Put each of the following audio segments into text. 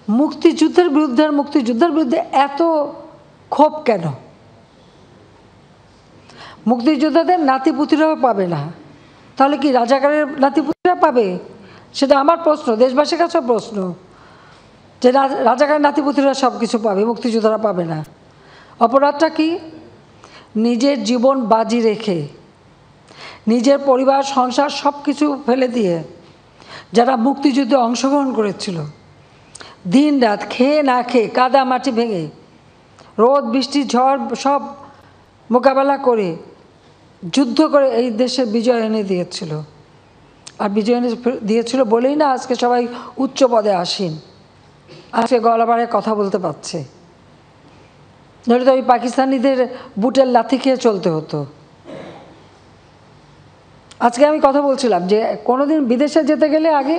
মুক্তিযুদ্ধের বিরুদ্ধে আর মুক্তিযুদ্ধের বিরুদ্ধে এত ক্ষোভ কেন? মুক্তিযোদ্ধাদের নাতিপুতিরাও পাবে না, তাহলে কি রাজাকারের নাতিপুতিরা পাবে? সেটা আমার প্রশ্ন, দেশবাসীর কাছেও প্রশ্ন, যে রাজাকারের নাতিপুতিরা সব কিছু পাবে, মুক্তিযোদ্ধারা পাবে না। অপরাধটা কি? নিজের জীবন বাজি রেখে, নিজের পরিবার সংসার সব কিছু ফেলে দিয়ে যারা মুক্তিযুদ্ধে অংশগ্রহণ করেছিল, দিন রাত খেয়ে না খেয়ে, কাদা মাটি ভেঙে, রোদ বৃষ্টি ঝড় সব মোকাবেলা করে যুদ্ধ করে এই দেশে বিজয় এনে দিয়েছিল। আর বিজয় এনে দিয়েছিল বলেই না আজকে সবাই উচ্চ পদে আসীন, আজকে গলাবাড়ে কথা বলতে পারছে। নইলে তো ওই পাকিস্তানিদের বুটের লাথি খেয়ে চলতে হতো। আজকে আমি কথা বলছিলাম যে কোনোদিন বিদেশে যেতে গেলে আগে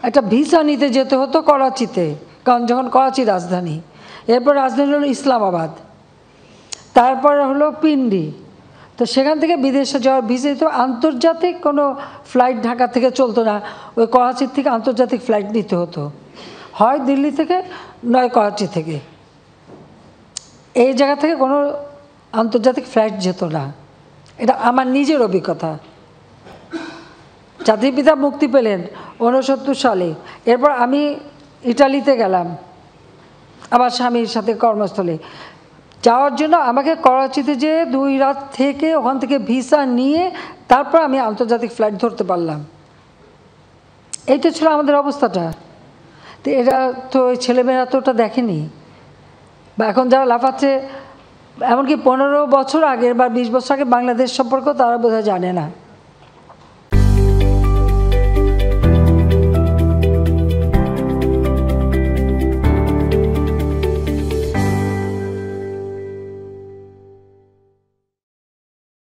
একটা ভিসা নিতে যেতে হতো করাচিতে, কারণ যখন করাচি রাজধানী, এরপর রাজধানী হলো ইসলামাবাদ, তারপর হলো পিন্ডি। তো সেখান থেকে বিদেশে যাওয়ার ভিসা তো আন্তর্জাতিক কোনো ফ্লাইট ঢাকা থেকে চলতো না, ওই করাচির থেকে আন্তর্জাতিক ফ্লাইট নিতে হতো, হয় দিল্লি থেকে নয় করাচি থেকে। এই জায়গা থেকে কোনো আন্তর্জাতিক ফ্লাইট যেত না, এটা আমার নিজের অভিজ্ঞতা। জাতির পিতা মুক্তি পেলেন 69 সালে, এরপর আমি ইটালিতে গেলাম আমার স্বামীর সাথে কর্মস্থলে। যাওয়ার জন্য আমাকে করাচিতে যেয়ে 2 রাত থেকে ওখান থেকে ভিসা নিয়ে তারপর আমি আন্তর্জাতিক ফ্লাইট ধরতে পারলাম। এইটা ছিল আমাদের অবস্থাটা। তো এরা তো ওই ছেলেমেয়েরা তো ওটা দেখেনি, বা এখন যারা লাফাচ্ছে, এমনকি 15 বছর আগের বা 20 বছর আগে বাংলাদেশ সম্পর্কেও তারা বোধহয় জানে না।